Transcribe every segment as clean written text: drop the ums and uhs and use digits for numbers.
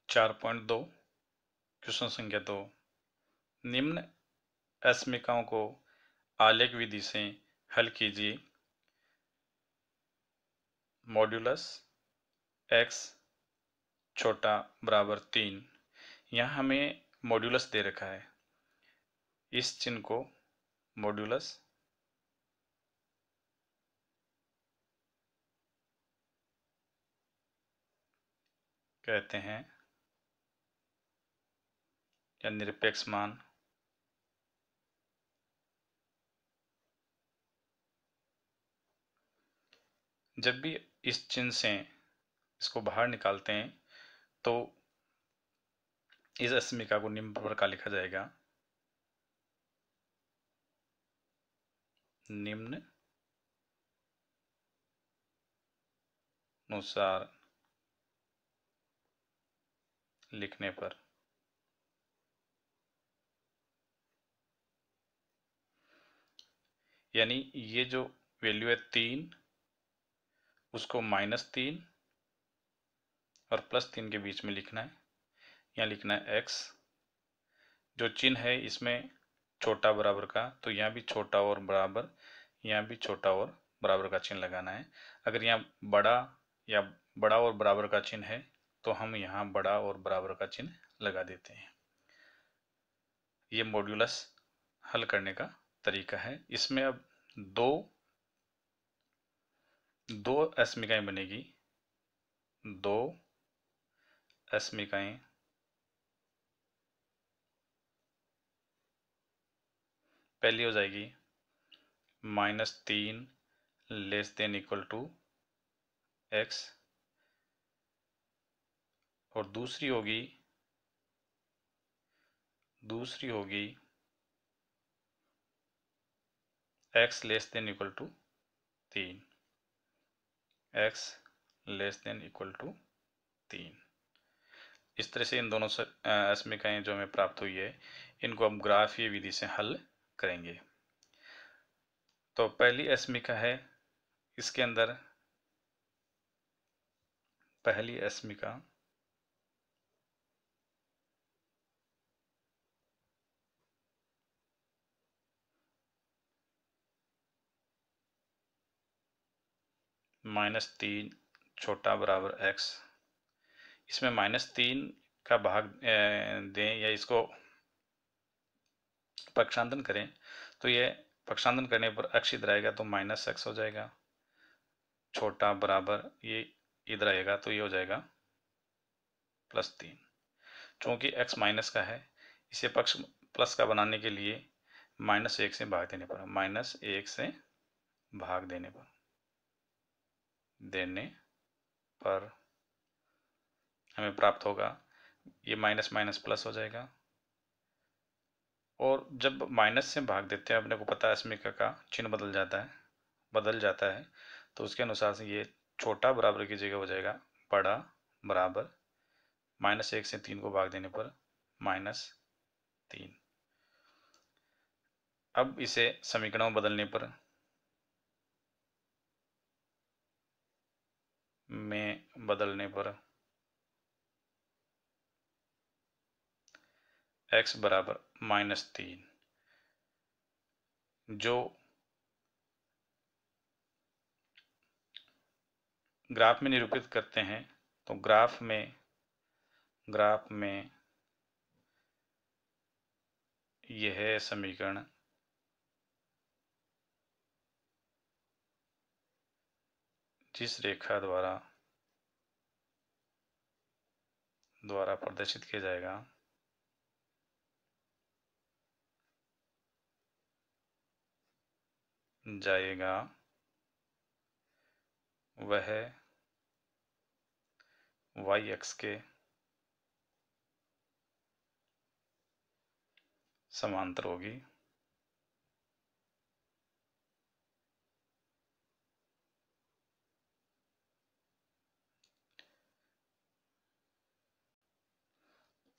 4.2 question संख्या 2। निम्न असमीकाओं को आलेख विधि से हल कीजिए। मॉड्यूलस x छोटा बराबर 3। यहाँ हमें मॉड्यूलस दे रखा है। इस चिन्ह को मॉड्यूलस कहते हैं या निरपेक्ष मान। जब भी इस चिन्ह से इसको बाहर निकालते हैं तो इस असमीका को निम्न प्रकार लिखा जाएगा। निम्न अनुसार लिखने पर यानी ये जो वैल्यू है 3 उसको -3 और +3 के बीच में लिखना है। यहाँ लिखना है x। जो चिन्ह है इसमें छोटा बराबर का, तो यहाँ भी छोटा और बराबर, यहाँ भी छोटा और बराबर का चिन्ह लगाना है। अगर यहाँ बड़ा या बड़ा और बराबर का चिन्ह है तो हम यहाँ बड़ा और बराबर का चिन्ह लगा देते हैं। ये मॉड्यूलस हल करने का तरीका है। इसमें अब दो असमीकाएं बनेगी। दो असमीकाएं पहली हो जाएगी -3 less than equal to x और दूसरी होगी x less than equal to 3। x less than equal to 3। इस तरह से इन दोनों असमीकाएं जो हमें प्राप्त हुई है इनको हम ग्राफीय विधि से हल करेंगे। तो पहली असमीका है, इसके अंदर पहली असमीका -3 छोटा बराबर x। इसमें -3 का भाग दें या इसको पक्षांतन करें तो ये पक्षांतन करने पर x इधर आएगा तो -x हो जाएगा। छोटा बराबर ये इधर आएगा तो ये हो जाएगा +3। चूंकि x माइनस का है इसे पक्ष प्लस का बनाने के लिए -1 से भाग देने पर हमें प्राप्त होगा ये माइनस माइनस प्लस हो जाएगा। और जब माइनस से भाग देते हैं अपने को पता है असमीका का चिन्ह बदल जाता है तो उसके अनुसार से ये छोटा बराबर की जगह हो जाएगा बड़ा बराबर -1 से 3 को भाग देने पर -3। अब इसे समीकरणों में बदलने पर x बराबर -3 जो ग्राफ में निरूपित करते हैं तो ग्राफ में यह समीकरण जिस रेखा द्वारा प्रदर्शित किया जाएगा वह y अक्ष के समांतर होगी।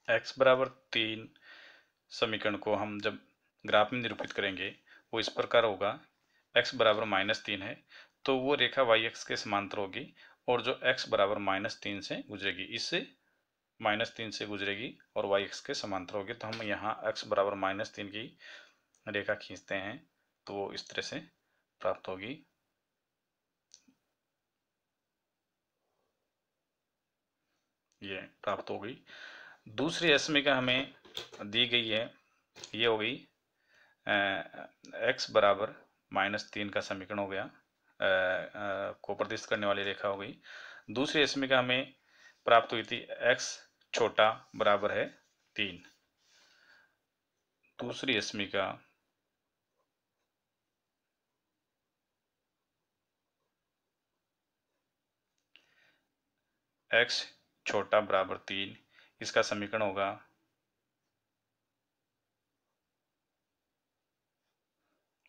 x बराबर 3 समीकरण को हम जब ग्राफ में निरूपित करेंगे वो इस प्रकार होगा। x बराबर -3 है तो वो रेखा y अक्ष के समांतर होगी और जो x बराबर -3 से गुजरेगी। इससे -3 से गुजरेगी और y x के समांतर होगी। तो हम यहाँ x बराबर -3 की रेखा खींचते हैं तो वो इस तरह से प्राप्त होगी। ये प्राप्त हो गई। दूसरी अश्मिका हमें दी गई है, ये हो गई x बराबर -3 का समीकरण हो गया, को प्रदर्शित करने वाली रेखा हो गई। दूसरी अश्मिका हमें प्राप्त हुई थी x छोटा बराबर है 3। दूसरी अश्मिका x छोटा बराबर 3, इसका समीकरण होगा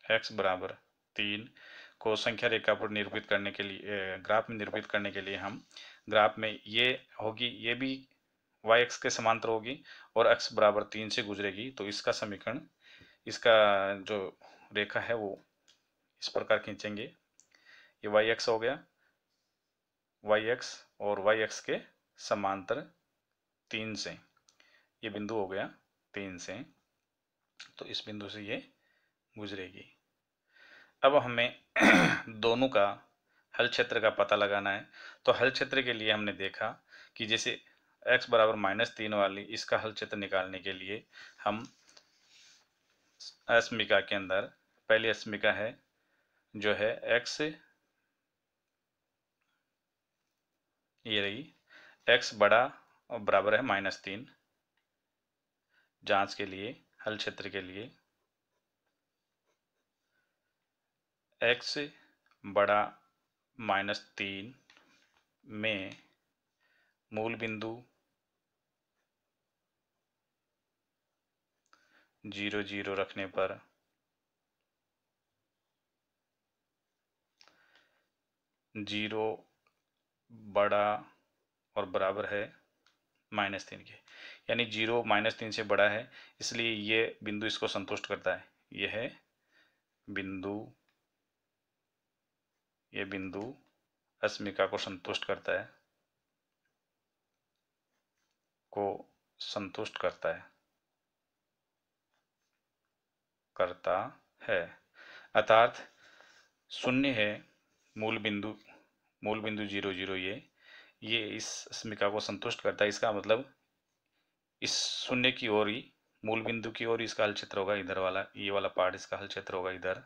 x बराबर 3 को संख्या रेखा पर निरूपित करने के लिए, ग्राफ में निरूपित करने के लिए हम ग्राफ में ये होगी, ये भी y x के समांतर होगी और x बराबर 3 से गुजरेगी। तो इसका समीकरण, इसका जो रेखा है वो इस प्रकार खींचेंगे। ये y x हो गया, y x और y x के समांतर 3 से, ये बिंदु हो गया 3 से, तो इस बिंदु से ये गुजरेगी। अब हमें दोनों का हल क्षेत्र का पता लगाना है। तो हल क्षेत्र के लिए हमने देखा कि जैसे x बराबर -3 वाली, इसका हल क्षेत्र निकालने के लिए हम अश्मिका के अंदर, पहली अश्मिका है जो है x, ये रही, x बड़ा और बराबर है -3। जांच के लिए, हल क्षेत्र के लिए x बड़ा -3 में मूल बिंदु 0 0 रखने पर जीरो बड़ा और बराबर है -3 के, यानी 0 -3 से बड़ा है, इसलिए ये बिंदु इसको संतुष्ट करता है। यह बिंदु, ये बिंदु अश्मिका को संतुष्ट करता है, को संतुष्ट करता है, अर्थात शून्य है मूल बिंदु 0 0, ये इस अश्मिका को संतुष्ट करता है। इसका मतलब इस शून्य की ओर ही, मूल बिंदु की ओर इसका हल क्षेत्र होगा, इधर वाला, ये वाला पार्ट इसका हल क्षेत्र होगा इधर।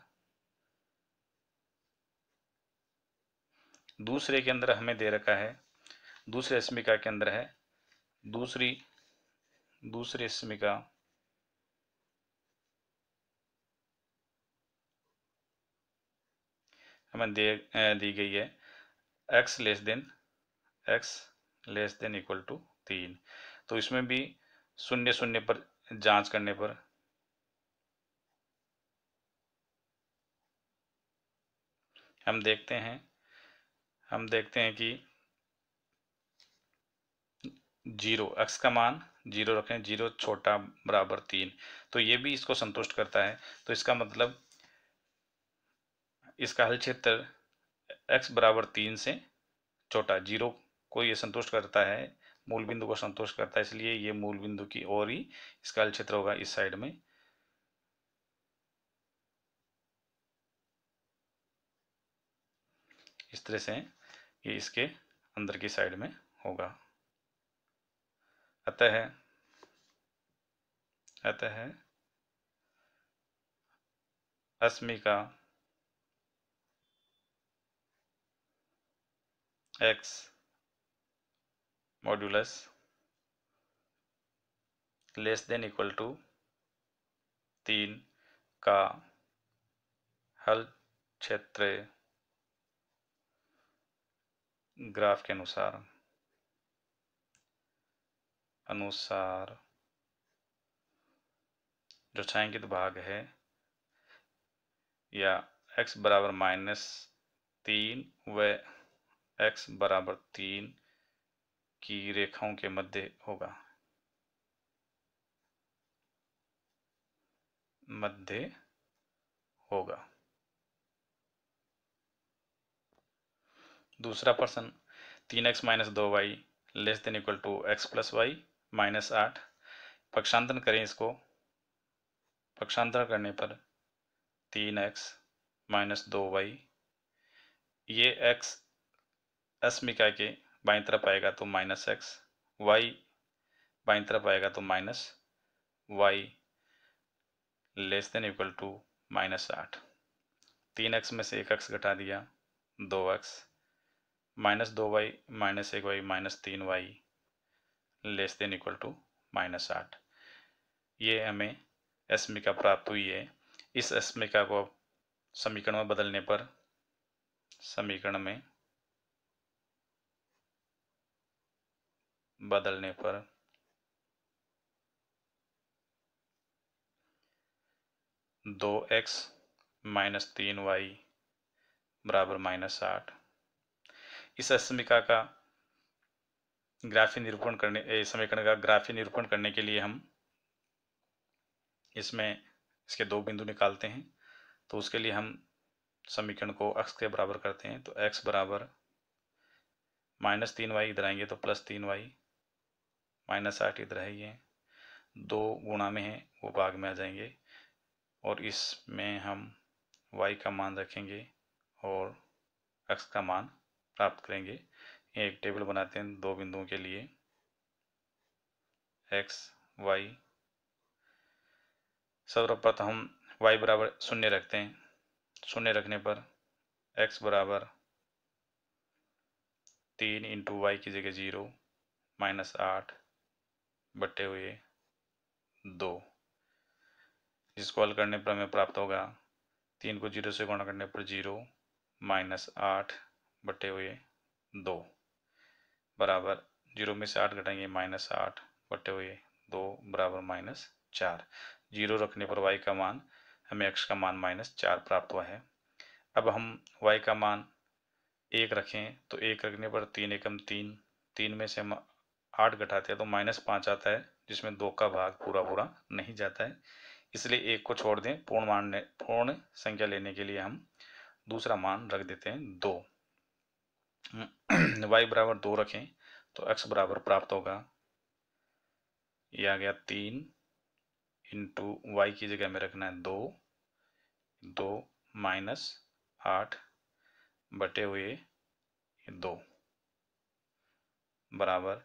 दूसरे के अंदर हमें दे रखा है, दूसरे अश्मिका के अंदर है, दूसरी अश्मिका हमें दी गई है x less than equal to 3। तो इसमें भी 0 0 पर जांच करने पर हम देखते हैं कि 0, x का मान 0 रखें, 0 छोटा बराबर 3, तो ये भी इसको संतुष्ट करता है। तो इसका मतलब इसका हल क्षेत्र x बराबर 3 से छोटा, 0 को ये संतुष्ट करता है, मूल बिंदु को संतुष्ट करता है, इसलिए ये मूल बिंदु की ओर ही इसका हल क्षेत्र होगा, इस साइड में। इस तरह से ये इसके अंदर की साइड में होगा। अतः अश्मिका x modulus less than equal to 3 का हल क्षेत्र ग्राफ के अनुसार जो छायांकित भाग है या x बराबर -3 व x बराबर 3 की रेखाओं के मध्य होगा, दूसरा प्रश्न, 3x - 2y less than equal to x plus y minus 8। पक्षांतरण करें इसको, पक्षांतरण करने पर 3x माइनस 2y, ये x अस्मिका के बाईं तरफ आएगा तो माइनस एक्स, वाई बाईं तरफ आएगा तो minus y, less than equal to minus 8। 3x में से 1x घटा दिया 2x, minus 2y minus 1y minus 3y, less than equal to minus 8। ये हमें अस्मिका प्राप्त हुई है। इस अस्मिका को समीकरण में बदलने पर, समीकरण में बदलने पर 2x माइनस 3y बराबर माइनस 8। इस अस्मिका का ग्राफीय निरूपण करने, समीकरण का ग्राफीय निरूपण करने के लिए हम इसमें इसके दो बिंदु निकालते हैं। तो उसके लिए हम समीकरण को अक्ष के बराबर करते हैं। तो x बराबर माइनस 3y, इधर आएंगे तो प्लस 3y, माइनस 8 इधर है, ये 2 गुणा में है वो भाग में आ जाएंगे, और इसमें हम y का मान रखेंगे और x का मान प्राप्त करेंगे। ये एक टेबल बनाते हैं दो बिंदुओं के लिए, x y। सर्वप्रथम हम y बराबर 0 रखते हैं। 0 रखने पर x बराबर 3 इंटू वाई की जगह 0 माइनस 8 बटे हुए 2, जिसको हल करने पर हमें प्राप्त होगा 3 को 0 से गुणा करने पर 0 माइनस 8 बटे हुए 2 बराबर 0 में से 8 घटाएंगे माइनस 8 बटे हुए 2 बराबर माइनस 4। 0 रखने पर y का मान, हमें x का मान माइनस 4 प्राप्त हुआ है। अब हम y का मान 1 रखें तो 1 रखने पर 3 एकम 3, 3 में से हम 8 घटाते हैं तो माइनस 5 आता है, जिसमें 2 का भाग पूरा पूरा नहीं जाता है, इसलिए 1 को छोड़ दें। पूर्ण संख्या लेने के लिए हम दूसरा मान रख देते हैं 2। y बराबर 2 रखें तो x बराबर प्राप्त होगा, ये आ गया 3 इंटू वाई की जगह में रखना है 2 माइनस 8 बटे हुए 2 बराबर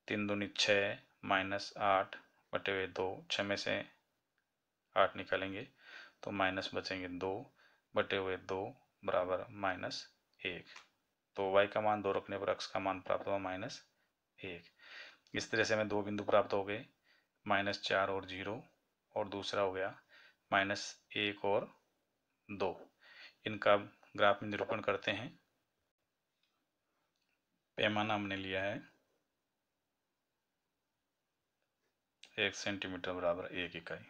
3 दूनी 6 माइनस 8 बटे हुए 2, 6 में से 8 निकालेंगे तो माइनस बचेंगे 2 बटे हुए 2 बराबर माइनस 1। तो y का मान 2 रखने पर x का मान प्राप्त हुआ माइनस 1। इस तरह से हमें दो बिंदु प्राप्त हो गए, माइनस 4 और 0, और दूसरा हो गया माइनस 1 और 2। इनका ग्राफ में निरूपण करते हैं। पैमाना हमने लिया है 1 सेंटीमीटर बराबर 1 इकाई।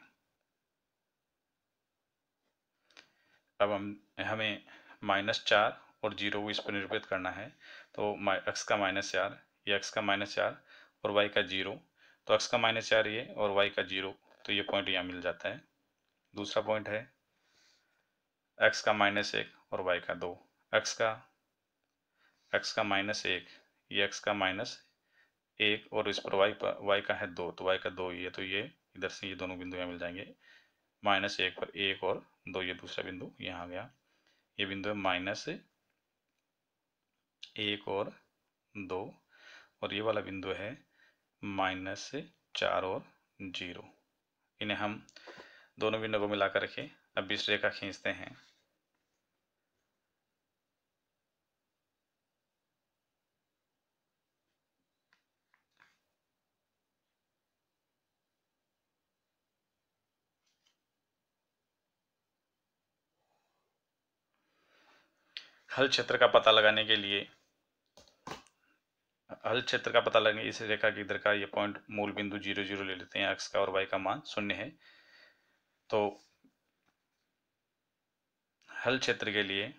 अब हमें माइनस 4 और 0 को इस पर निरूपित करना है। तो x का माइनस 4, ये x का माइनस 4 और y का 0, तो x का माइनस 4 ये और y का 0, तो ये पॉइंट यहाँ मिल जाता है। दूसरा पॉइंट है x का माइनस 1 और y का 2, x का माइनस 1, ये x का माइनस 1 और इस पर y का है 2, तो y का 2 ये, तो ये इधर से ये दोनों बिंदु यहाँ मिल जाएंगे। माइनस 1 पर 1 और 2, ये दूसरा बिंदु यहाँ आ गया। ये बिंदु है माइनस 1 और 2, और ये वाला बिंदु है माइनस 4 और 0। इन्हें हम दोनों बिंदुओं को मिलाकर रखें। अब इस रेखा खींचते हैं। हल क्षेत्र का पता लगाने के लिए, हल क्षेत्र का पता लगाने इस रेखा की इधर का ये पॉइंट मूल बिंदु 0 0 ले लेते हैं। x का और y का मान 0 है, तो हल क्षेत्र के लिए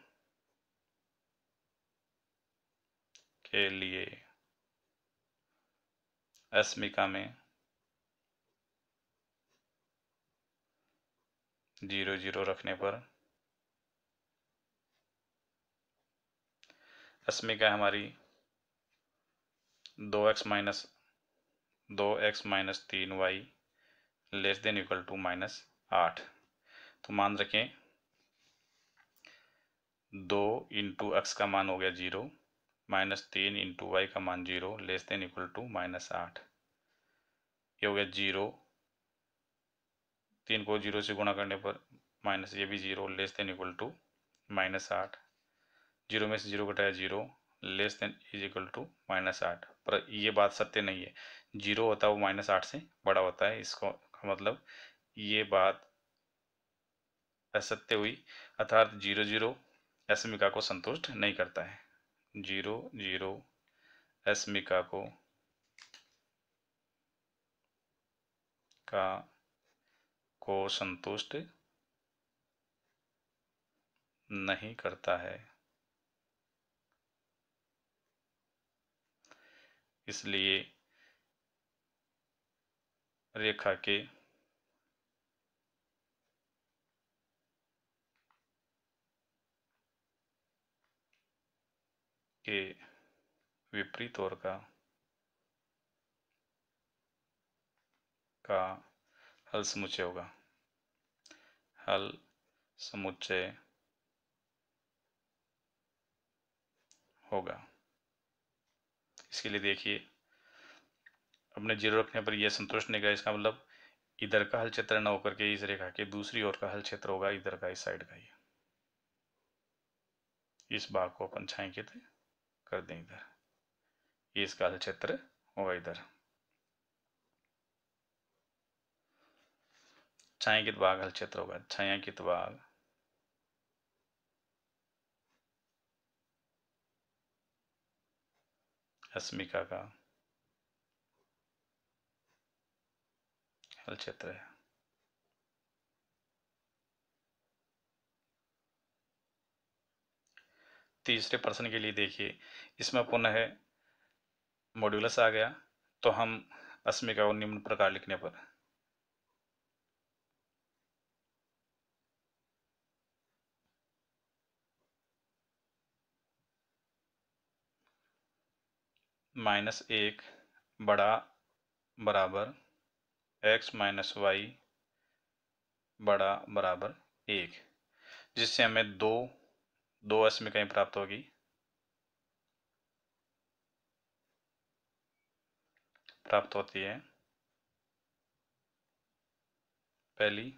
अस्मिका में 0 0 रखने पर अस्मिका हमारी 2x-3y less than equal to -8। तो मान रखें 2 इंटू एक्स का मान हो गया 0, -3 इंटू वाई का मान 0 लेस देन इक्वल टू -8। ये हो गया 0, 3 को 0 से गुणा करने पर माइनस, ये भी 0 लेस देन इक्वल टू -8। 0 में से 0 घटाया 0 less than is equal to -8। पर ये बात सत्य नहीं है, 0 होता है वो -8 से बड़ा होता है, इसको मतलब ये बात असत्य हुई, अर्थात 0 0 अस्मिका को संतुष्ट नहीं करता है। 0 0 अस्मिका को संतुष्ट नहीं करता है, इसलिए रेखा के विपरीत ओर का हल समुच्चय होगा। हल समुच्चय होगा। इसके लिए देखिए, अपने 0 रखने पर यह संतुष्ट नहीं करेगा, इसका मतलब इधर का हल क्षेत्र न होकर के इस रेखा के दूसरी ओर का हल क्षेत्र होगा, इधर का, इस साइड का ही। इस भाग को अपन छायांकित कर दें इधर, ये इसका हल क्षेत्र होगा इधर। छायांकित भाग हल क्षेत्र होगा, छायांकित भाग अस्मिका का हल क्षेत्र है। तीसरे प्रश्न के लिए देखिए, इसमें पुनः मॉड्यूलस आ गया, तो हम अस्मिका को निम्न प्रकार लिखने पर -1 बड़ा बराबर x - y बड़ा बराबर 1, जिससे हमें दो अस्मिकाएं प्राप्त होगी। प्राप्त होती है पहली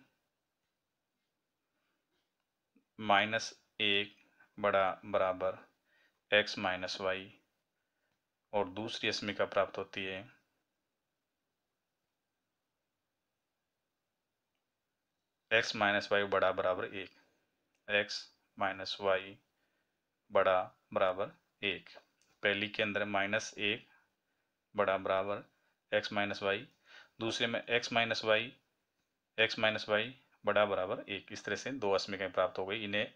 -1 बड़ा बराबर x - y, और दूसरी अस्मिका प्राप्त होती है x - y बड़ा बराबर 1, x - y बड़ा बराबर 1। पहली के अंदर -1 बड़ा बराबर x - y, दूसरे में x - y बड़ा बराबर 1। इस तरह से दो अस्मिकाएं प्राप्त हो गई। इन्हें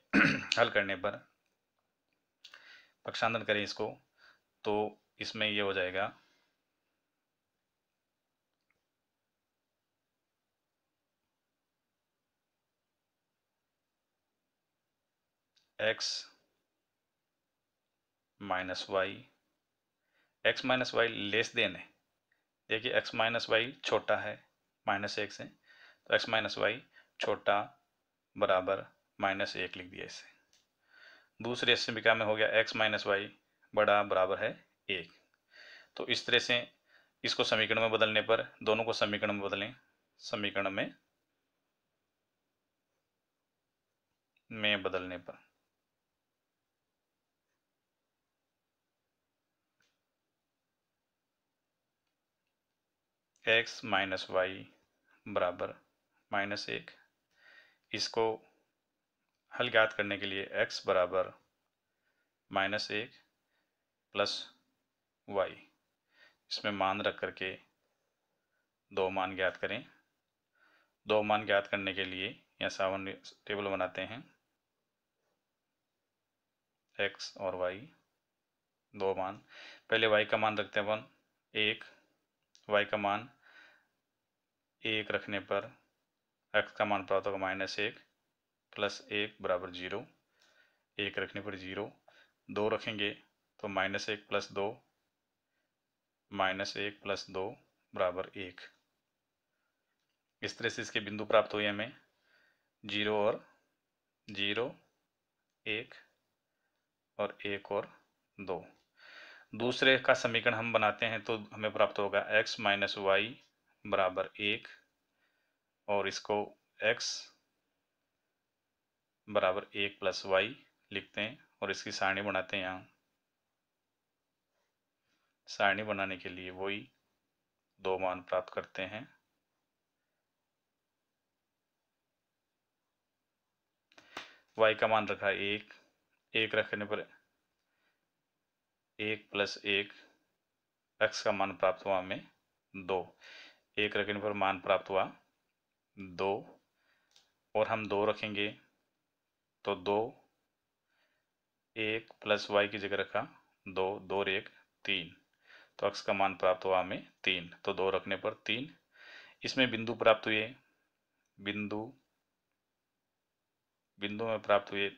हल करने पर पक्षांतरण करें इसको, तो इसमें ये हो जाएगा x - y लेस देन है। देखिए x - y छोटा है -1 से, तो x - y छोटा बराबर -1 लिख दिया इसे। दूसरी अस्मिका में हो गया x - y बड़ा बराबर है 1। तो इस तरह से इसको समीकरण में बदलने पर, दोनों को समीकरण में बदलें, समीकरण में बदलने पर x - y बराबर -1, इसको हल ज्ञात करने के लिए x बराबर -1 प्लस y, इसमें मान रख करके दो मान ज्ञात करें। दो मान ज्ञात करने के लिए यहाँ सामान्य टेबल बनाते हैं, x और y दो मान। पहले y का मान रखते हैं अपन 1, y का मान 1 रखने पर x का मान प्राप्त होगा -1 प्लस 1 बराबर 0। 1 रखने पर 0, 2 रखेंगे तो -1 प्लस 2 -1 + 2 बराबर 1। इस तरह से इसके बिंदु प्राप्त हुए हमें 0 और 0, 1 और 1 और 2। दूसरे का समीकरण हम बनाते हैं तो हमें प्राप्त होगा x - y बराबर 1 और इसको x बराबर 1 + y लिखते हैं और इसकी सारणी बनाते हैं। यहाँ सारणी बनाने के लिए वही दो मान प्राप्त करते हैं। y का मान रखा 1, 1 रखने पर 1 + 1, x का मान प्राप्त हुआ हमें 2, 1 रखने पर मान प्राप्त हुआ 2 और हम 2 रखेंगे तो 2, 1 + y की जगह रखा 2, 2 और 1 3, तो x का मान प्राप्त हुआ हमें 3, तो 2 रखने पर 3। इसमें बिंदु प्राप्त हुए, बिंदु में प्राप्त हुए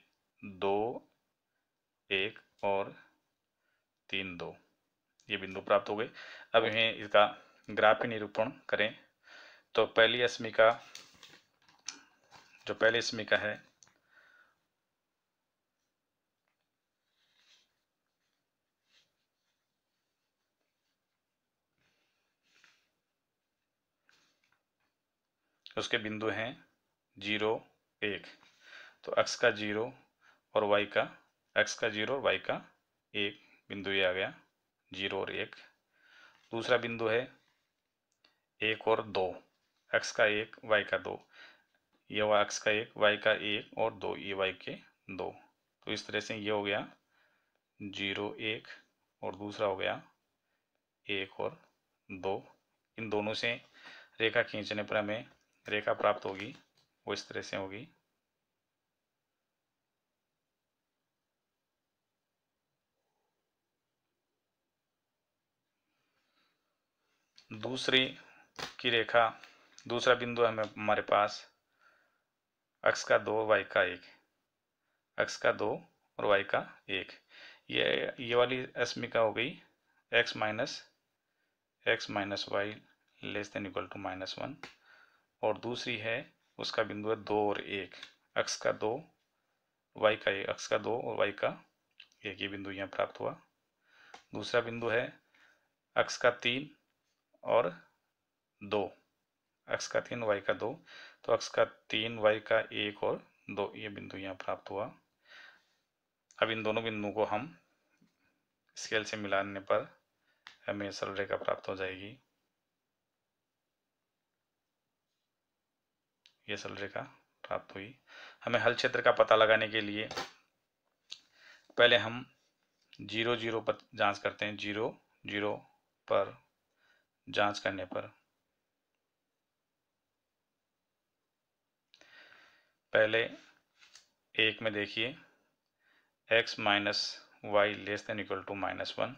2, 1 और 3, 2, ये बिंदु प्राप्त हो गए। अब इन्हें इसका ग्राफी निरूपण करें तो पहली अस्मिका, जो पहली अस्मिका है उसके बिंदु हैं 0, 1, तो x का 0 और y का, x का 0 और y का 1 बिंदु ये आ गया 0 और 1। दूसरा बिंदु है 1 और 2, x का 1 y का 2, ये हुआ x का 1 y का 1 और 2, ये y के 2। तो इस तरह से ये हो गया 0, 1 और दूसरा हो गया 1 और 2। इन दोनों से रेखा खींचने पर हमें रेखा प्राप्त होगी, वो इस तरह से होगी। दूसरी की रेखा, दूसरा बिंदु हमें हमारे पास x का 2 y का 1, x का 2 और y का 1, ये वाली अस्मिका हो गई x - y < -1 और दूसरी है उसका बिंदु है 2 और 1, x का 2 y का 1, x का 2 और y का 1, ये बिंदु यहाँ प्राप्त हुआ। दूसरा बिंदु है x का 3 और 2, x का 3 y का 2, तो x का 3 y का 1 और 2, ये बिंदु यहाँ प्राप्त हुआ। अब इन दोनों बिंदुओं को हम स्केल से मिलाने पर हमें सरल रेखा प्राप्त हो जाएगी। ये सरल रेखा प्राप्त हुई। हमें हल क्षेत्र का पता लगाने के लिए पहले हम 0, 0 पर जांच करते हैं। 0, 0 पर जांच करने पर पहले 1 में देखिए x - y < -1,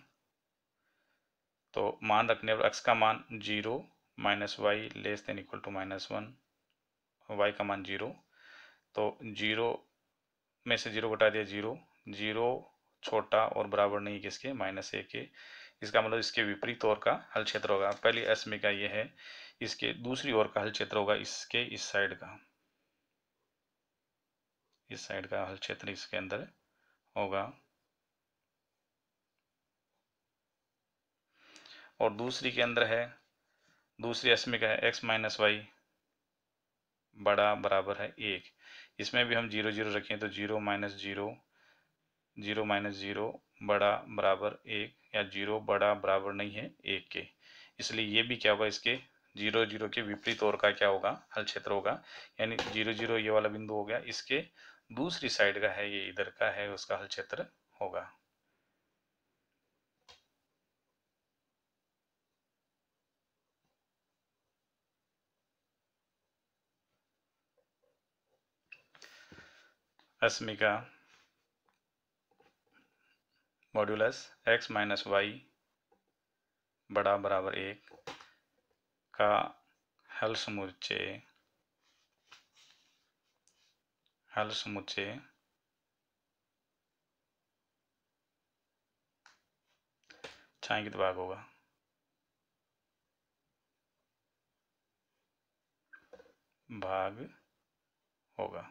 तो मान रखने पर x का मान 0, - y < -1, y का मान 0, तो 0 में से 0 घटा दिया 0, 0 छोटा और बराबर नहीं किसके, -1 के। इसका मतलब इसके विपरीत ओर का हल क्षेत्र होगा। पहली अस्मिका ये है, इसके दूसरी ओर का हल क्षेत्र होगा इसके इस साइड का, इस साइड का हल क्षेत्र इसके अंदर होगा। और दूसरी के अंदर है, दूसरी अस्मिका है x - y बड़ा बराबर है 1, इसमें भी हम 0, 0 रखें तो 0 - 0, 0 - 0 बड़ा बराबर 1, या 0 बड़ा बराबर नहीं है 1 के, इसलिए ये भी क्या होगा, इसके 0, 0 के विपरीत ओर का क्या होगा, हल क्षेत्र होगा। यानी 0, 0 ये वाला बिंदु हो गया, इसके दूसरी साइड का है, ये इधर का है, उसका हल क्षेत्र होगा। अस्मिका मॉड्यूलस x - y बड़ा बराबर 1 का हल समुच्चय छायांकित भाग होगा। भाग होगा।